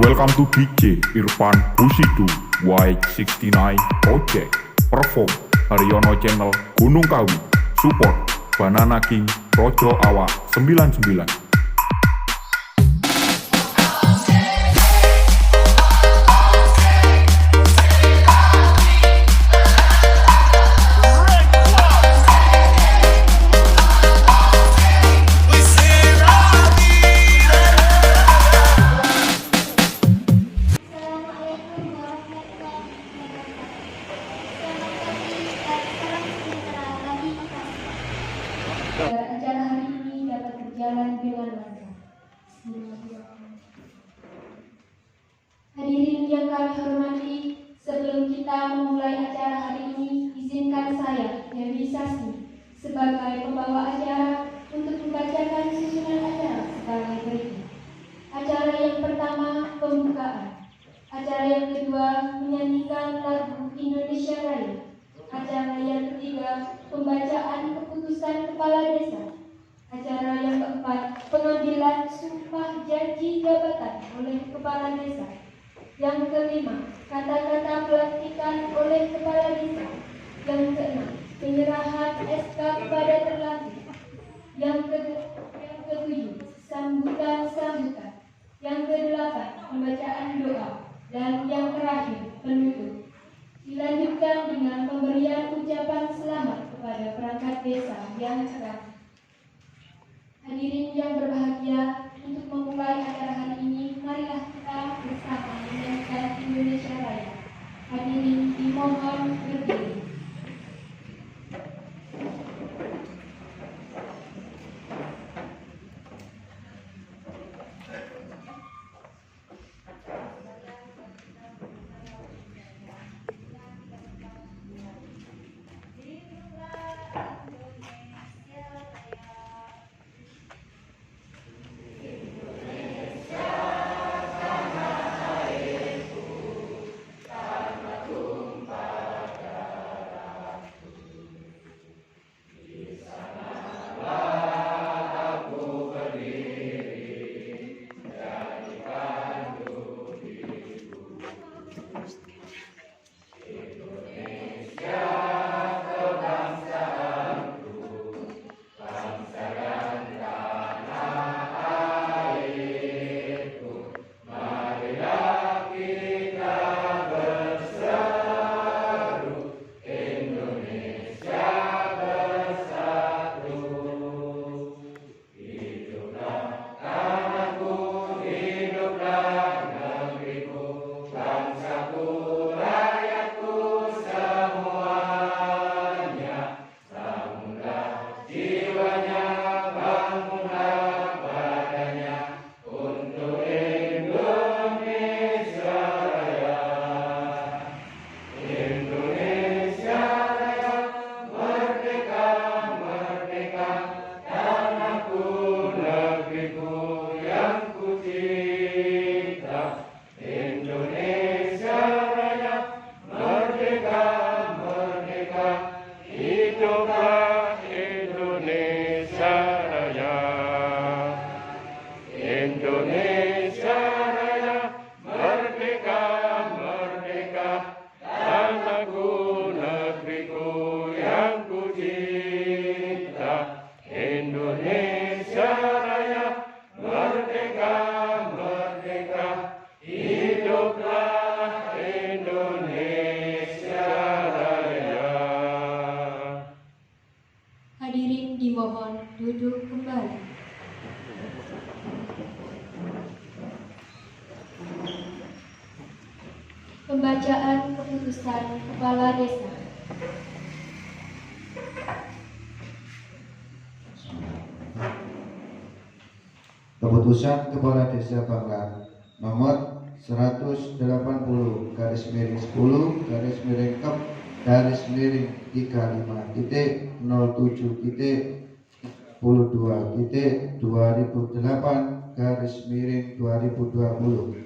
Welcome to DJ Irfan Husidu Y69 Project. Perform Haryono Channel Gunung Kawi. Support Banana King Rojo Awak 99. Agar acara hari ini dapat berjalan dengan lancar. Hadirin yang kami hormati, sebelum kita memulai acara hari ini, izinkan saya, Dewi Sasmi, sebagai pembawa acara untuk membacakan susunan acara sebagai berikut. Acara yang pertama, pembukaan. Acara yang kedua, menyanyikan lagu Indonesia Raya. Acara yang ketiga, pembacaan keputusan kepala desa. Acara yang keempat, pengambilan sumpah janji jabatan oleh kepala desa. Yang kelima, kata-kata pelantikan oleh kepala desa. Yang keenam, penyerahan SK kepada terlatih. Yang ketujuh, sambutan-sambutan. Yang kedelapan, pembacaan doa. Dan yang terakhir, penutup. Dilanjutkan dengan pemberian ucapan selamat kepada perangkat desa yang cerah. Hadirin yang berbahagia, untuk memulai acara hari ini, marilah kita bersama menyanyikan Indonesia Raya. Hadirin dimohon berdiri. Hadirin dimohon duduk kembali. Pembacaan keputusan kepala desa. Keputusan Kepala Desa Bangka nomor 180 garis miring 10 garis miring Kep garis miring 35 titik 07 titik 22 titik 2008 garis miring 2020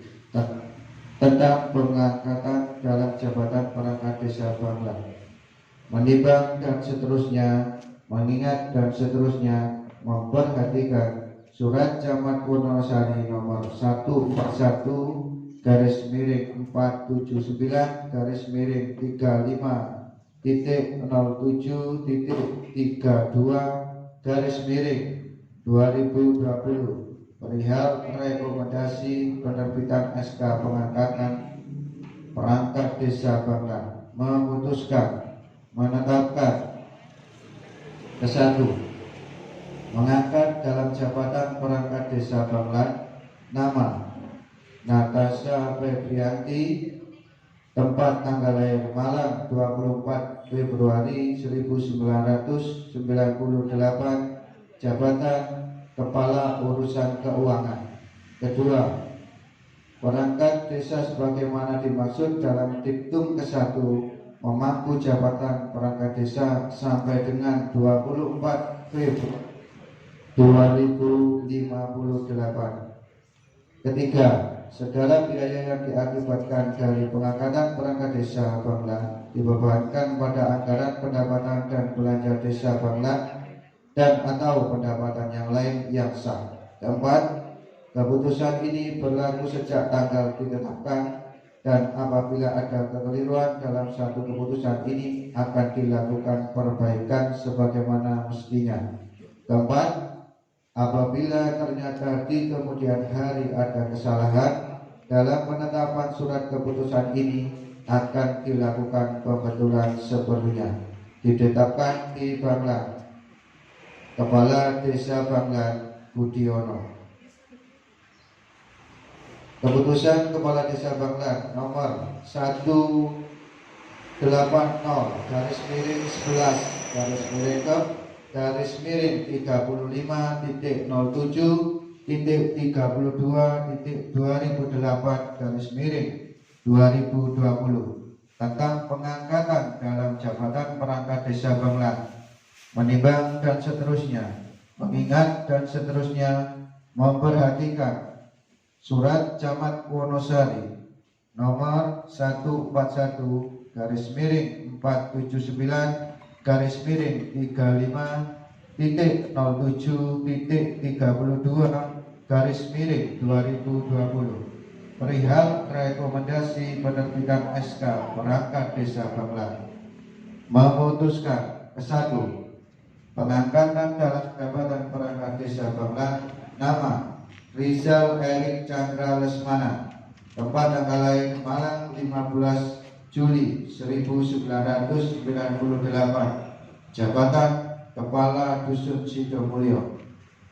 tentang pengangkatan dalam jabatan perangkat desa Bangka, menimbang dan seterusnya, mengingat dan seterusnya, memperhatikan Surat Camat Wonosari nomor 141 garis miring 479 garis miring 35.07.32 garis miring 2020 perihal rekomendasi penerbitan SK pengangkatan perangkat desa Banglan memutuskan menetapkan ke-1 mengangkat dalam jabatan perangkat desa Banglan nama Natasha Febrianti, tempat tanggal lahir Malang 24 Februari 1998, jabatan Kepala Urusan Keuangan. Kedua, perangkat desa sebagaimana dimaksud dalam diktum ke-1 memangku jabatan perangkat desa sampai dengan 24 Februari 2058. Ketiga, segala biaya yang diakibatkan dari pengangkatan perangkat desa Banglan dibebankan pada anggaran pendapatan dan belanja desa Banglan dan atau pendapatan yang lain yang sah. Keempat, keputusan ini berlaku sejak tanggal ditetapkan dan apabila ada kekeliruan dalam satu keputusan ini akan dilakukan perbaikan sebagaimana mestinya. Keempat, apabila ternyata di kemudian hari ada kesalahan dalam penetapan surat keputusan ini akan dilakukan pembetulan sepenuhnya. Ditetapkan di Banglan Kepala Desa Banglan Budiono. Keputusan Kepala Desa Banglan nomor 180 garis miring 11 garis miring garis miring 35.07.32.2008 garis miring 2020 tentang pengangkatan dalam jabatan perangkat desa Banglan, menimbang dan seterusnya, mengingat dan seterusnya, memperhatikan surat Camat Wonosari nomor 141 garis miring 479 garis miring 35.07.32 garis miring 2020 perihal rekomendasi penerbitan SK perangkat desa Banglan memutuskan ke-1 pengangkatan dalam jabatan perangkat desa Banglan nama Rizal Erik Chandra Lesmana, tempat tanggal lahir Malang 15 Juli 1998, jabatan Kepala Dusun Sidomulyo.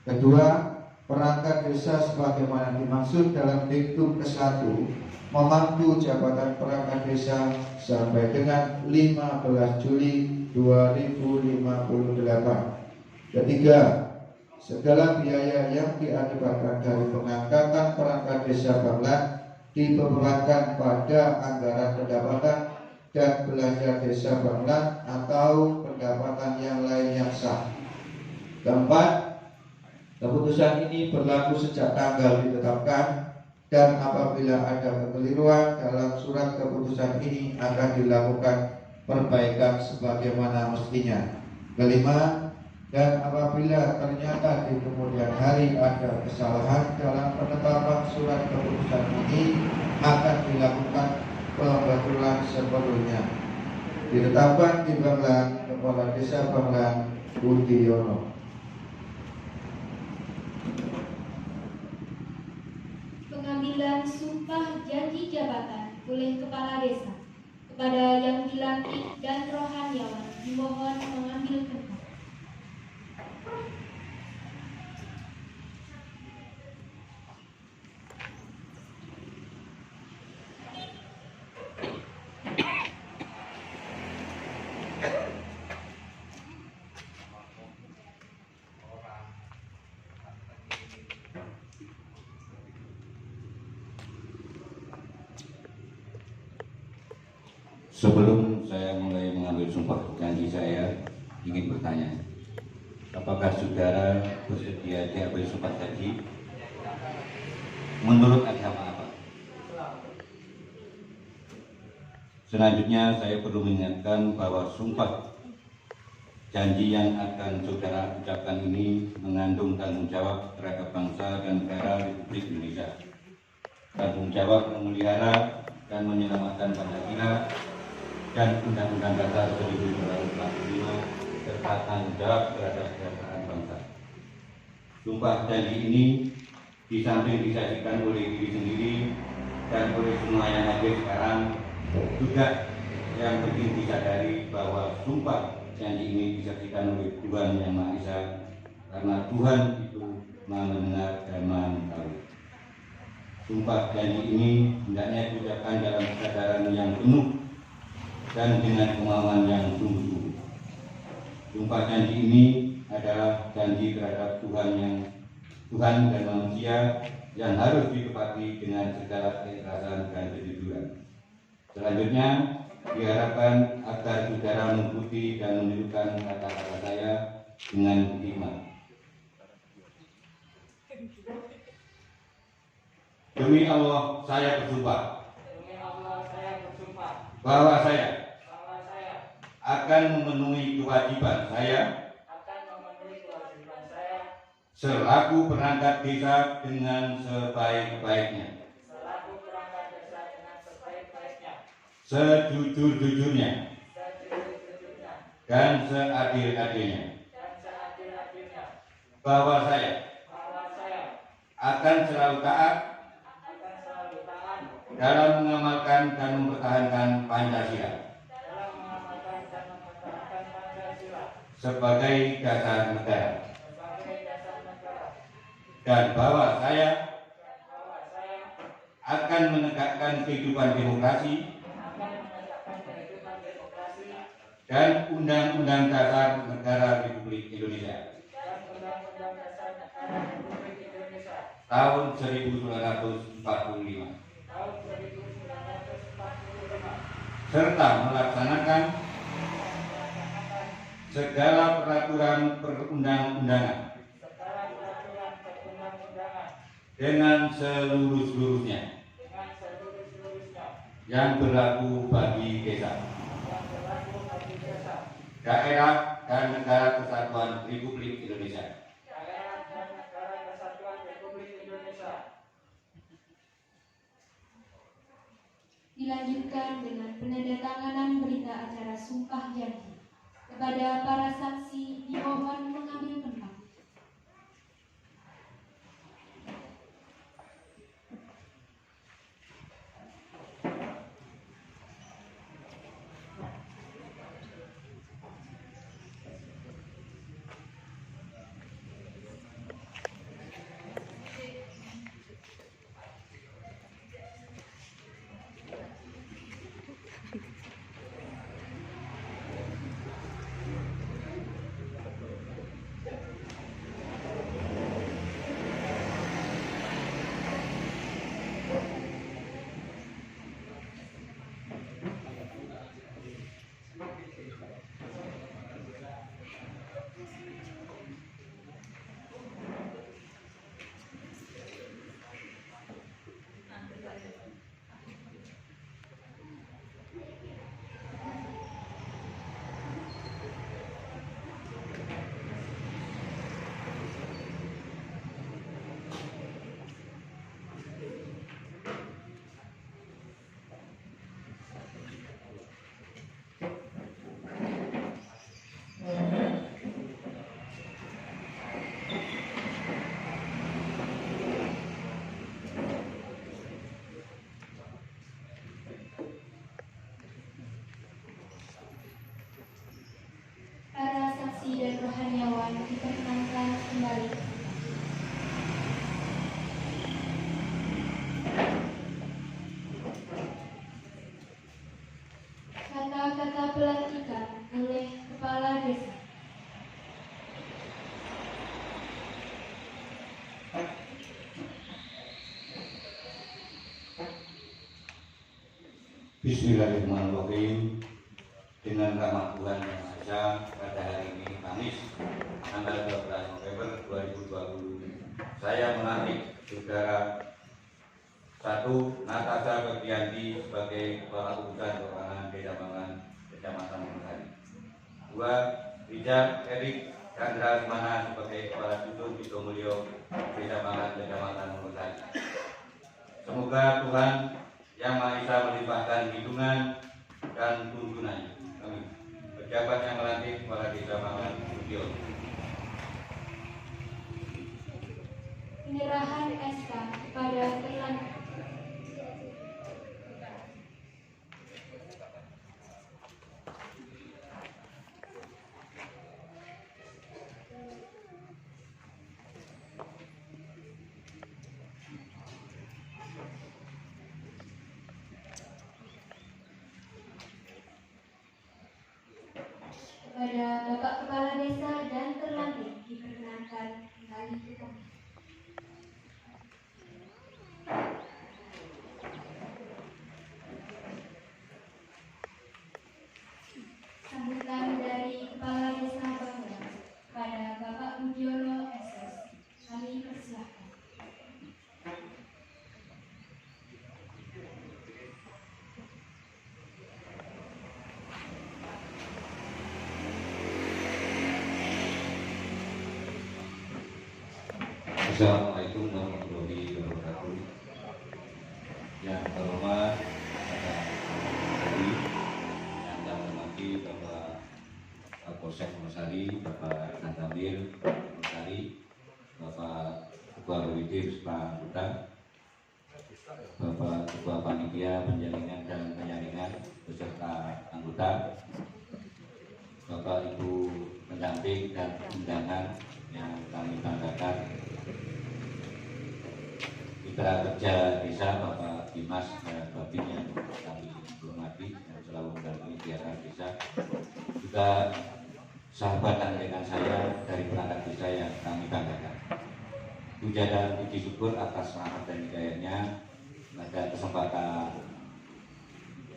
Kedua, perangkat desa sebagaimana dimaksud dalam diktum ke-1 memangku jabatan perangkat desa sampai dengan 15 Juli 2058. Ketiga, segala biaya yang diakibatkan dari pengangkatan perangkat desa Banglan dibebankan pada anggaran pendapatan dan belanja desa Banglan atau pendapatan yang lain yang sah. Keempat, keputusan ini berlaku sejak tanggal ditetapkan dan apabila ada kekeliruan dalam surat keputusan ini akan dilakukan perbaikan sebagaimana mestinya. Kelima, dan apabila ternyata di kemudian hari ada kesalahan dalam penetapan surat keputusan ini akan dilakukan pembetulan sepenuhnya. Ditetapkan di Banglan Kepala Desa Banglan Budiono. Pengambilan sumpah janji jabatan oleh Kepala Desa kepada yang dilantik dan rohaniawan dimohon mengambil tempat. Sebelum saya mulai mengambil sumpah janji, saya ingin bertanya, apakah saudara bersedia diambil sumpah janji? Menurut agama apa? Selanjutnya saya perlu mengingatkan bahwa sumpah janji yang akan saudara ucapkan ini mengandung tanggung jawab terhadap bangsa dan negara Republik Indonesia. tanggung jawab memelihara dan menyelamatkan Pancasila dan Undang-Undang Dasar 1945 serta tanggung jawab terhadap kesejahteraan bangsa. Sumpah janji ini di samping disaksikan oleh diri sendiri dan oleh semua yang hadir sekarang, juga yang penting disadari bahwa sumpah janji ini disaksikan oleh Tuhan Yang Maha Esa, karena Tuhan itu Maha mendengar dan Maha mengetahui. Sumpah janji ini hendaknya diucapkan dalam kesadaran yang penuh dan dengan kemauan yang sungguh-sungguh. Sumpah janji ini adalah janji terhadap Tuhan dan manusia yang harus ditepati dengan segala keikhlasan dan kejujuran. Selanjutnya, diharapkan agar saudara mengikuti dan menirukan kata-kata saya dengan hikmat. Demi Allah, saya bersumpah bahwa saya akan memenuhi kewajiban saya selaku perangkat desa dengan sebaik-baiknya, sejujur-jujurnya, dan seadil-adilnya, bahwa saya akan selalu taat dalam mengamalkan dan mempertahankan Pancasila sebagai dasar negara, dan bahwa saya akan menegakkan kehidupan demokrasi dan Undang-Undang Dasar Negara Republik Indonesia tahun 1945, serta melaksanakan segala peraturan perundang-undangan dengan seluruh-seluruhnya yang berlaku bagi desa, daerah dan negara kesatuan Republik Indonesia. Dilanjutkan dengan penandatanganan berita acara sumpah janji. Kepada para saksi dimohon mengambil tempat. Dan rohaniawan diperkenankan kembali. Kata-kata pelantikan oleh Kepala Desa. Bismillahirrahmanirrahim. Dengan rahmat Tuhan Yang Maha Esa, pada hari ini Kamis tanggal 12 November 2020, saya melantik saudara 1. Natasha Febrianti sebagai Kepala Urusan Keuangan Desa Bangan, Kecamatan Wonosari. 2. Rijal Erik Chandra Semana sebagai Kepala Dusun Sidomulyo, Desa Bangan, Kecamatan Wonosari. Semoga Tuhan Yang Maha Esa melimpahkan lindungan dan tuntunannya. Amin. Pejabat yang melantik Kepala Desa Bangunan Budiono. Penyerahan SK kepada terlantik. Kepada Bapak Kepala Desa dan terlantik diperkenankan kembali ke tempat. Sambutan dari Kepala Desa Bangunan kepada Bapak Budiono SS. Kami persilahkan. Assalamualaikum warahmatullahi wabarakatuh. Yang terhormat Bapak Kapolri, yang saya hormati Bapak Kapolsek Wonosari, Bapak Kantamil Wonosari, Bapak Ketua BWD Pak Anggota, Bapak Ketua Panitia Penjaringan dan Penyaringan beserta anggota, Bapak Ibu pendamping dan undangan yang kami banggakan, mitra kerja desa Bapak Dimas dan Babin yang kami hormati yang selalu mendampingi kegiatan desa, juga sahabat dan rekan saya dari perangkat desa yang kami banggakan. Puja dan puji syukur atas rahmat dan hidayahnya pada kesempatan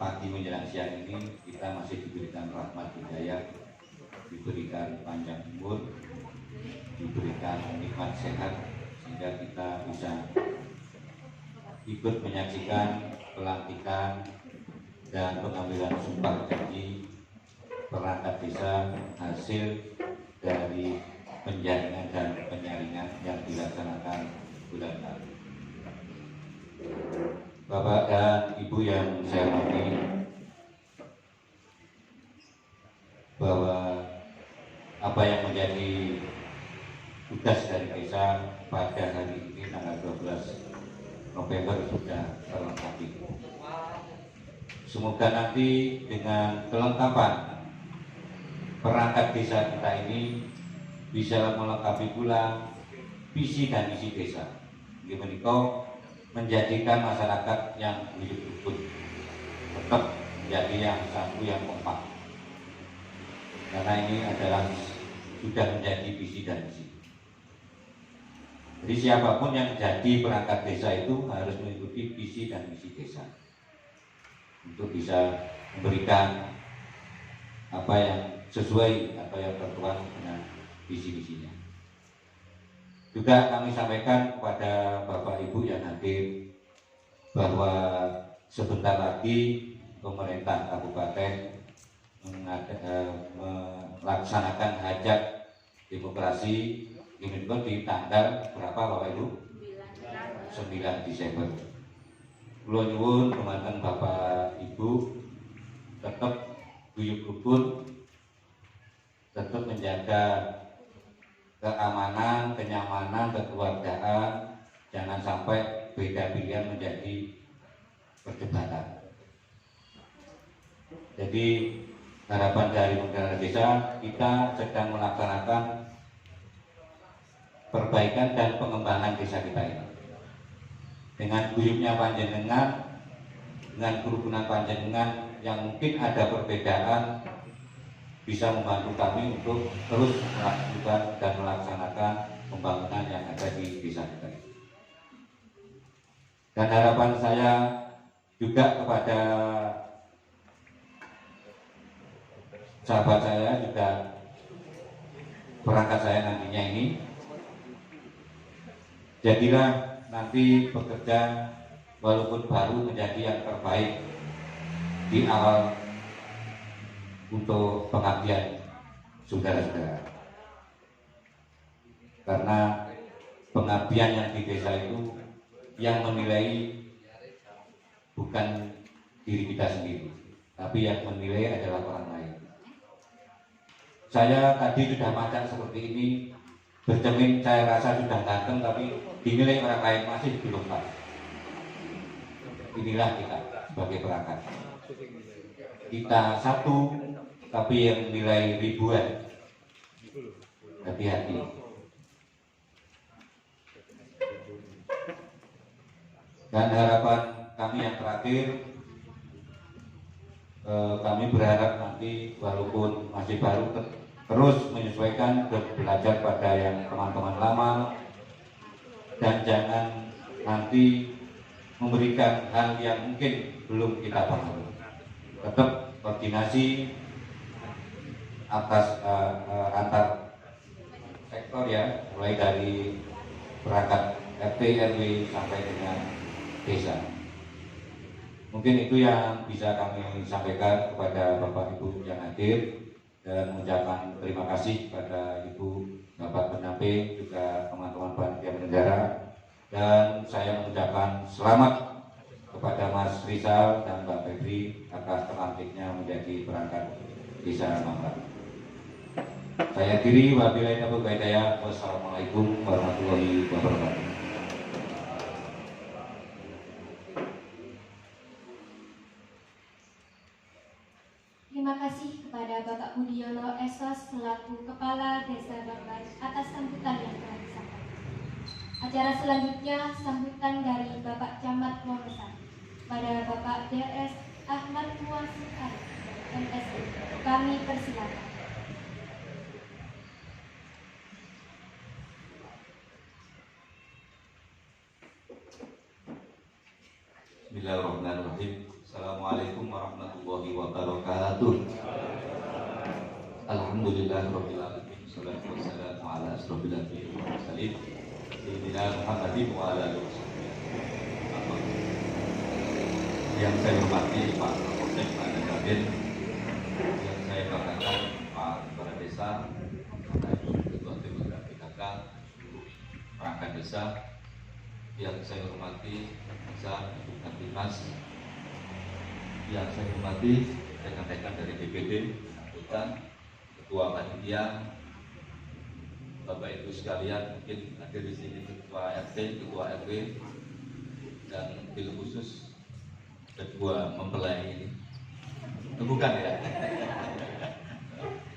pagi menjelang siang ini kita masih diberikan rahmat hidayah, diberikan panjang umur, diberikan nikmat sehat sehingga kita bisa ikut menyaksikan pelantikan dan pengambilan sumpah janji perangkat desa hasil dari penjaringan dan penyaringan yang dilaksanakan bulan lalu. Bapak dan Ibu yang saya hormati, bahwa apa yang menjadi tugas dari desa pada hari ini tanggal 12 November sudah terlengkapi. Semoga nanti dengan kelengkapan perangkat desa kita ini bisa melengkapi pula visi dan misi desa. Gimana menjadikan masyarakat yang hidup rukun, tetap menjadi yang satu, yang kompak. Karena ini adalah sudah menjadi visi dan misi. Jadi siapapun yang jadi perangkat desa itu harus mengikuti visi dan misi desa untuk bisa memberikan apa yang sesuai atau yang tertuang dengan visi-misinya. Juga kami sampaikan kepada Bapak Ibu yang hadir bahwa sebentar lagi pemerintah kabupaten melaksanakan hajat demokrasi Diminko di tanggal berapa Bapak Ibu? 9 Desember. Kula nyuwun dumateng Bapak Ibu tetap guyub rukun, tetap menjaga keamanan, kenyamanan, kekeluargaan, jangan sampai beda pilihan menjadi perdebatan. Jadi harapan dari pemerintah desa, kita sedang melaksanakan perbaikan dan pengembangan desa kita ini. Dengan guyubnya panjenengan, dengan kerukunan panjenengan yang mungkin ada perbedaan, bisa membantu kami untuk terus melakukan dan melaksanakan pembangunan yang ada di desa kita ini. Dan harapan saya juga kepada sahabat saya, juga perangkat saya nantinya ini, jadilah nanti bekerja walaupun baru menjadi yang terbaik di awal untuk pengabdian saudara-saudara. Karena pengabdian yang di desa itu yang menilai bukan diri kita sendiri, tapi yang menilai adalah orang lain. Saya tadi sudah macam seperti ini, bercermin saya rasa sudah ganteng, tapi dinilai orang lain masih belum pas. Inilah kita sebagai perangkat. Kita satu, tapi yang nilai ribuan. Hati-hati. Dan harapan kami yang terakhir, kami berharap nanti walaupun masih baru terus menyesuaikan dan belajar pada yang teman-teman lama, dan jangan nanti memberikan hal yang mungkin belum kita pahami. Tetap koordinasi atas antar sektor ya, mulai dari perangkat RT RW sampai dengan desa. Mungkin itu yang bisa kami sampaikan kepada Bapak Ibu yang hadir, dan mengucapkan terima kasih kepada Ibu Bapak pendamping, juga teman-teman panitia penyelenggara, dan saya mengucapkan selamat kepada Mas Rizal dan Mbak Febri atas terlantiknya menjadi perangkat desa Mangkat. Saya akhiri, wabillahi taufiq wal hidayah. Wassalamualaikum warahmatullahi wabarakatuh. Terima kasih kepada Bapak Budiono Esos selaku Kepala Desa Bangkai atas sambutan yang telah disampaikan. Acara selanjutnya sambutan dari Bapak Camat Wonosan pada Bapak DS Ahmad Muasikar MSI. Kami persilakan. Bismillahirrahmanirrahim. Assalamualaikum warahmatullahi wabarakatuh. Alhamdulillahirabbil alamin. Wassalatu wassalamu ala asrofil anbiya'i wal mursalin sayyidina Muhammadin wa ala alihi wasallam. Yang saya hormati Pak Kapolsek Pak Kabin, yang saya banggakan Pak Kepala Desa, Ketua Tim PKK, seluruh perangkat desa, yang saya hormati Ibu Dinas, yang saya hormati rekan-rekan dari DPD, anggota, ketua panitia, Bapak Ibu sekalian, mungkin hadir di sini ketua RT, ketua RW, dan bil khusus kedua mempelai ini. Bukan ya?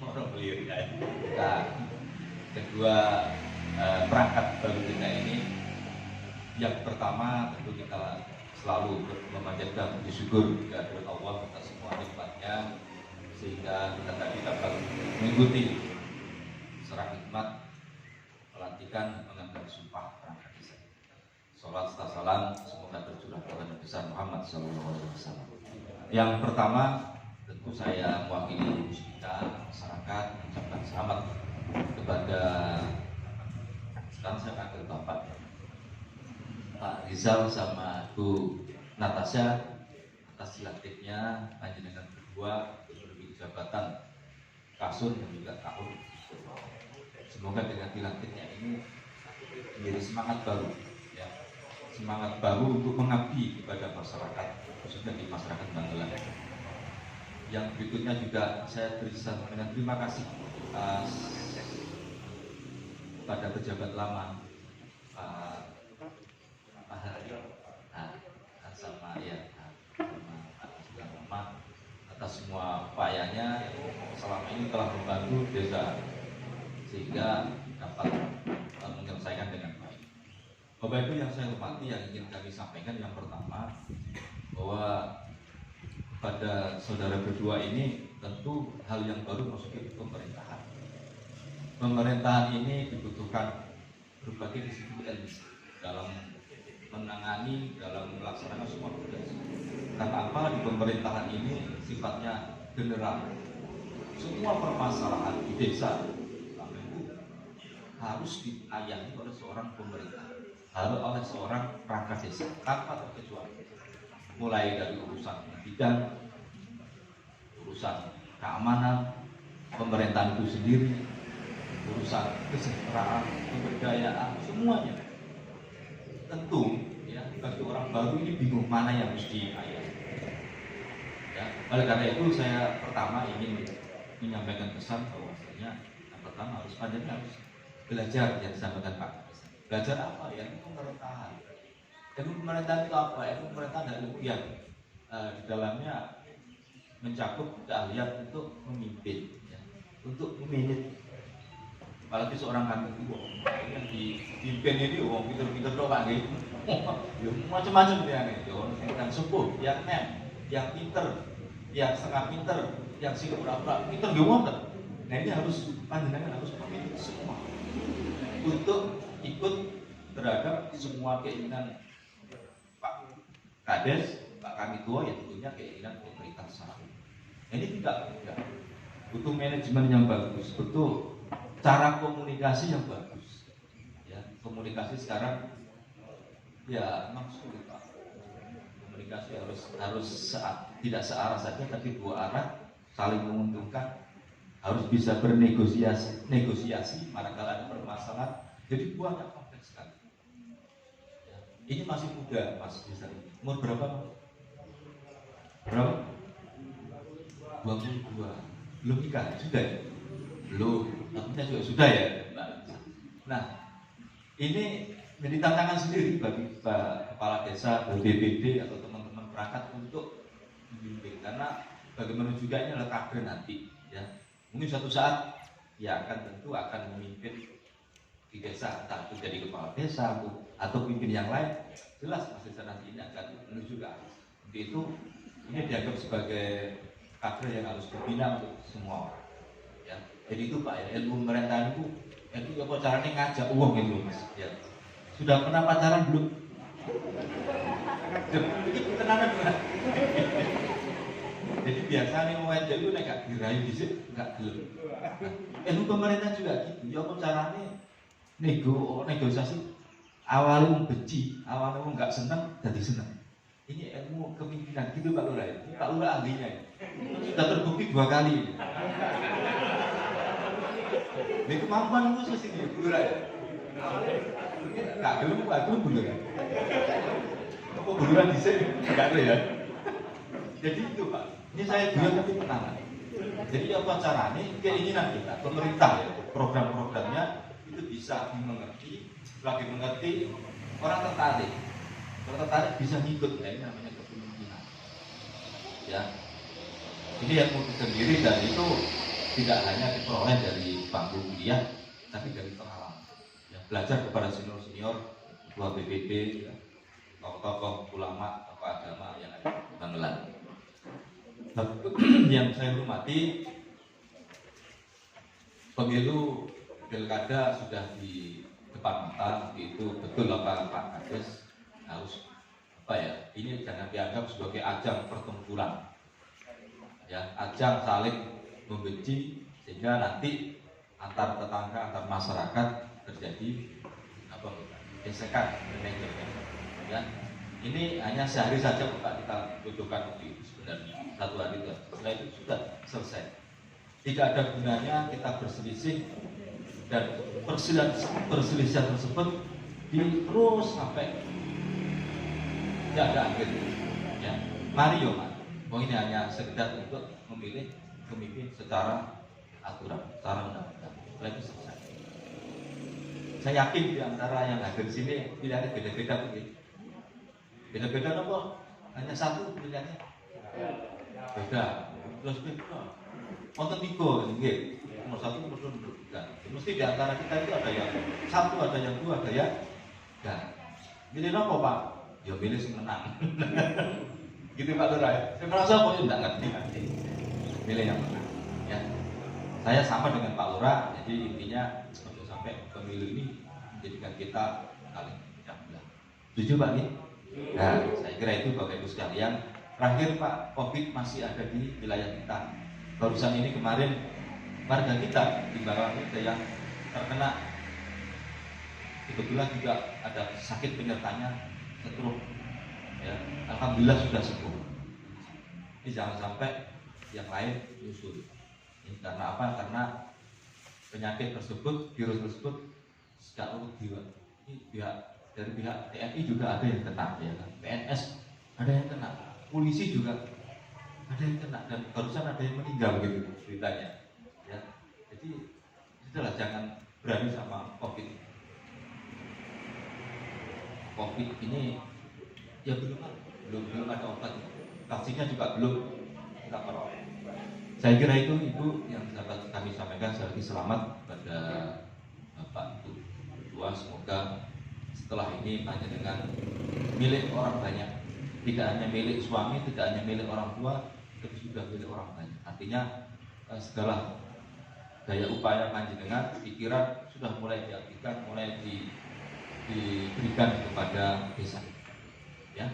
Orang beliau ya. Nah, kedua perangkat baru kita ini. Yang pertama tentu kita selalu memanjatkan puji syukur kepada Allah atas semua nikmatnya, sehingga kita tadi dapat mengikuti serah nikmat pelantikan mengambil sumpah perangkat desa. Salat serta salam semoga tercurah kepada Nabi besar Muhammad SAW. Yang pertama tentu saya mewakili kita masyarakat mengucapkan selamat kepada, sekarang saya panggil Bapak Pak Rizal sama Bu Natasha atas dilantiknya panjenengan berdua menduduki jabatan Kasun dan juga tahun. Semoga dengan dilantiknya ini menjadi semangat baru, ya, semangat baru untuk mengabdi kepada masyarakat, khususnya di masyarakat Bangkalan. Yang berikutnya juga saya beri dengan terima kasih kepada pejabat lama sama atas semua upayanya selama ini telah membantu desa sehingga dapat menyelesaikan dengan baik. Bapak Ibu yang saya hormati, yang ingin kami sampaikan yang pertama bahwa pada saudara berdua ini tentu hal yang baru masuki pemerintahan. Pemerintahan ini dibutuhkan berbagai disiplin dalam menangani, dalam melaksanakan semua tugas. Karena apa? Di pemerintahan ini sifatnya general. Semua permasalahan di desa harus dilayani oleh seorang pemerintah, harus oleh seorang perangkat desa tanpa terkecuali. Mulai dari urusan pendidikan, urusan keamanan, pemerintahan itu sendiri, urusan kesejahteraan, pemberdayaan, semuanya. Tentu ya, bagi orang baru ini bingung mana yang harus dilayani. Ya, oleh karena itu saya pertama ingin menyampaikan pesan bahwasanya yang pertama harus belajar yang disampaikan Pak. Belajar apa ya? Ilmu pemerintahan. Ilmu pemerintahan itu apa? Ilmu pemerintahan adalah ilmu yang di dalamnya mencakup keahlian untuk memimpin, ya, untuk memanage. Apalagi seorang kami itu yang dipimpin ini, pinter-pinter doang gitu. Macam-macam dia nih, yang sepuh, yang yang pinter, yang setengah pinter, yang sih pura-pura pinter gimana? Nah ini harus panjenengan harus memilih semua untuk ikut terhadap semua keinginan Pak Kades, Pak Kamitua, yang tentunya keinginan pemerintah saat ini. Ini tidak butuh manajemen yang bagus, butuh cara komunikasi yang bagus. Ya, komunikasi sekarang ya memang sulit Pak. Komunikasi harus tidak searah saja, tapi dua arah, saling menguntungkan, harus bisa negosiasi manakala ada permasalahan. Jadi banyak kompleks sekali. Ya, ini masih muda Mas Desa ini. Umur berapa? Berapa? 22. Belum nikah? Sudah ya? Belum. Tentunya juga sudah ya. Nah, ini menjadi tantangan sendiri bagi Pak Kepala Desa, BPD atau teman-teman perangkat untuk membimbing, karena bagaimana juga ini adalah kader nanti, ya. Mungkin suatu saat ya tentu akan memimpin di desa, entah itu jadi kepala desa atau pimpin yang lain. Jelas Mas Desa nanti ini akan menuju ke arah. Untuk itu ini dianggap sebagai kader yang harus dibina untuk semua orang. Ya. Jadi itu Pak, ya, ilmu pemerintahan itu apa caranya ngajak uang gitu Mas. Ya. Sudah pernah pacaran belum? Ini kenalan bukan? Jadi biasanya mau ngajak itu gak dirayu disini, gak gelem. Ilmu pemerintah juga gitu. Ya apa caranya negosiasi awalnya benci, awalnya nggak senang, jadi senang. Ini ilmu kepemimpinan gitu Pak Lurah. Ini Pak Lurah ahlinya ya. Sudah terbukti 2 kali. Ini kemampuan khusus ini Pak Lurah ya. Gak gelem Pak, gelem bener. Apa beneran di sini? Gak ada ya. Jadi itu Pak. Ini saya bilang tapi tenang. Jadi apa caranya keinginan kita, pemerintah ya, program-programnya itu bisa dimengerti, lagi mengerti, orang tertarik. Kalau tertarik bisa ngikut, ya ini namanya kepemimpinan. Ya, ini yang mau sendiri dan itu tidak hanya diperoleh dari bangku kuliah, tapi dari pengalaman. Ya, belajar kepada senior-senior, ketua BPD, ya, tokoh-tokoh ulama, tokoh agama yang ada di Bangkalan. Yang saya hormati, pemilu pilkada sudah di depan mata, itu betul apa Pak Kades harus apa ya? Ini jangan dianggap sebagai ajang pertempuran, ya, ajang saling membenci sehingga nanti antar tetangga, antar masyarakat terjadi apa? Gesekan, ya. Ini hanya sehari saja Pak kita butuhkan untuk itu sebenarnya, 1 hari itu. Setelah itu sudah selesai. Tidak ada gunanya kita berselisih dan perselisihan tersebut terus sampai tidak ada akhir. Ya, mari yo Pak. Ini hanya sekedar untuk memilih pemimpin secara aturan, secara undang-undang. Setelah itu selesai. Saya yakin di antara yang hadir di sini pilihannya beda-beda begitu. Beda-beda nopo? Hanya satu pilihannya. Beda. Terus beda. Konten 3 nggih. Nomor 1, nomor 2, nomor 3. Mesti di antara kita itu ada yang 1, ada yang 2, ada yang enggak. Milih nopo, Pak? Ya milih sing menang. Gitu Pak Lurah. Saya merasa kok enggak ngerti. Milih yang menang. Ya. Saya sama dengan Pak Lurah, jadi intinya untuk sampai pemilu ini menjadikan kita paling tidak belah. Setuju Pak nih? Nah, saya kira itu Bapak Ibu sekalian. Terakhir Pak, COVID masih ada di wilayah kita. Barusan ini kemarin warga kita di Bangkalan itu yang terkena, kebetulan juga ada sakit penyertanya stroke. Ya, alhamdulillah sudah sembuh. Ini jangan sampai yang lain nyusul. Ini karena apa? Karena penyakit tersebut, virus tersebut sejak jiwa. Ini dari pihak TNI juga ada yang kena, ya kan? PNS ada yang kena, polisi juga ada yang kena dan barusan ada yang meninggal gitu beritanya. Ya, jadi sudahlah jangan berani sama COVID. COVID ini ya belum ada obatnya, vaksinnya juga belum kita peroleh. Saya kira itu yang dapat kami sampaikan. Sekali lagi selamat pada Bapak Ibu berdua. Semoga setelah ini panjenengan milik orang banyak, tidak hanya milik suami, tidak hanya milik orang tua, tapi sudah milik orang banyak. Artinya segala daya upaya panjenengan, pikiran sudah mulai diabdikan, mulai diberikan kepada desa. Ya,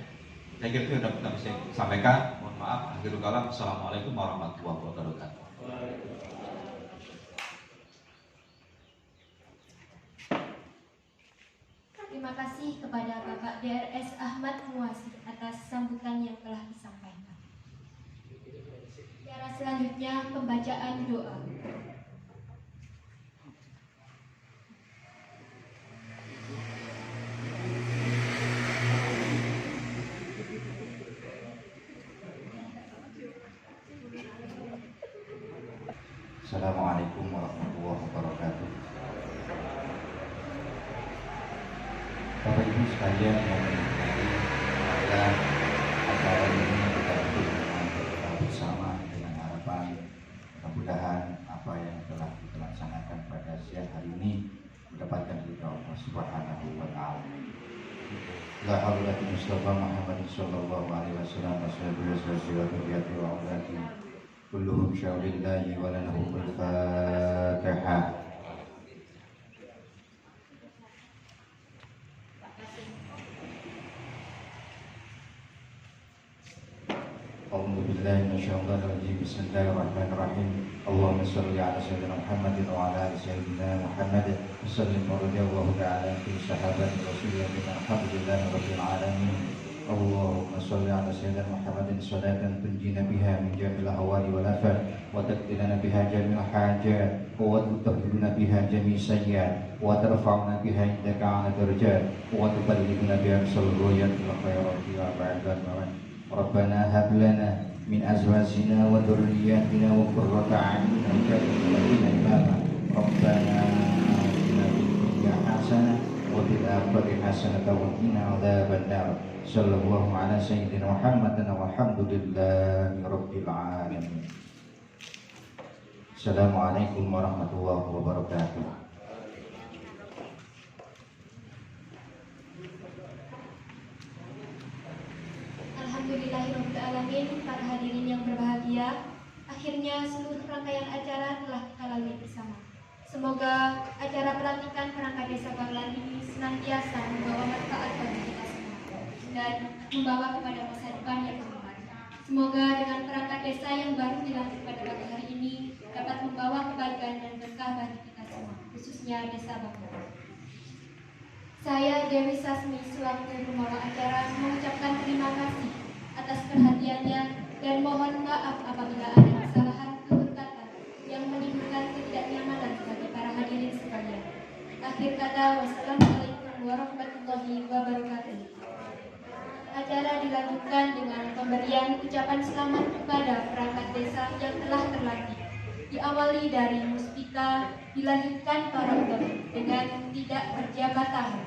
saya kira itu yang dapat kami sampaikan. Mohon maaf, akhirul kalam. Assalamualaikum warahmatullahi wabarakatuh. Terima kasih kepada Bapak DRS Ahmad Muwasi atas sambutan yang telah disampaikan. Acara selanjutnya pembacaan doa. Assalamualaikum warahmatullahi wabarakatuh. Bapak Ibu sekalian yang menikmati pada acara ini, kita berdoa bersama dengan harapan mudah-mudahan apa yang telah kita laksanakan pada siang hari ini mendapatkan ridha Allah Subhanahu wa taala. La haula wala quwwata Muhammad sallallahu alaihi wasallam wa kulluhum syaulillahi wa lanahum al-Fatihah. A'udzu billahi minasyaitonir rajim. Bismillahirrahmanirrahim. Allahumma shalli ala sayyidina Muhammadin wa ala ali sayyidina Muhammad. Sallim wa radiyallahu ta'ala fi sahabati rasulillah alhamdulillahi rabbil alamin. Allahumma shalli ala sayyidina Muhammadin salatan tunjina biha min jami'il ahwali wal afat wa taqdilana biha jami'il hajat wa tutahhiruna biha jami'is sayyi'at wa tarfa'una biha indaka 'ala darajat wa tuballighuna biha sallallahu khairati wa ba'dan wa Rabbana hab lana min azwajina wa dhurriyyatina wa qurrata a'yunin waj'alna imama. Rabbana atina fid dunya hasanah wa fil akhirati hasanah wa qina adzabannar. Sallallahu ala sayyidina Muhammadin walhamdulillahi rabbil alamin. Assalamualaikum warahmatullahi wabarakatuh. Alhamdulillahirrahmanirrahim. Para hadirin yang berbahagia, akhirnya seluruh rangkaian acara telah kita lalui bersama. Semoga acara pelantikan perangkat desa Banglan ini senantiasa membawa manfaat bagi kita semua dan membawa kepada masa depan yang cemerlang. Semoga dengan perangkat desa yang baru dilantik pada pagi hari ini dapat membawa kebaikan dan berkah bagi kita semua, khususnya desa Banglan. Saya Dewi Sasmi selaku pembawa acara mengucapkan terima kasih atas perhatiannya dan mohon maaf apabila ada kesalahan tutur kata yang menimbulkan ketidaknyamanan bagi para hadirin sekalian. Akhir kata, wassalamualaikum warahmatullahi wabarakatuh. Acara dilanjutkan dengan pemberian ucapan selamat kepada perangkat desa yang telah terlatih. Diawali dari muspika, dilanjutkan para ulama dengan tidak berjabat tangan.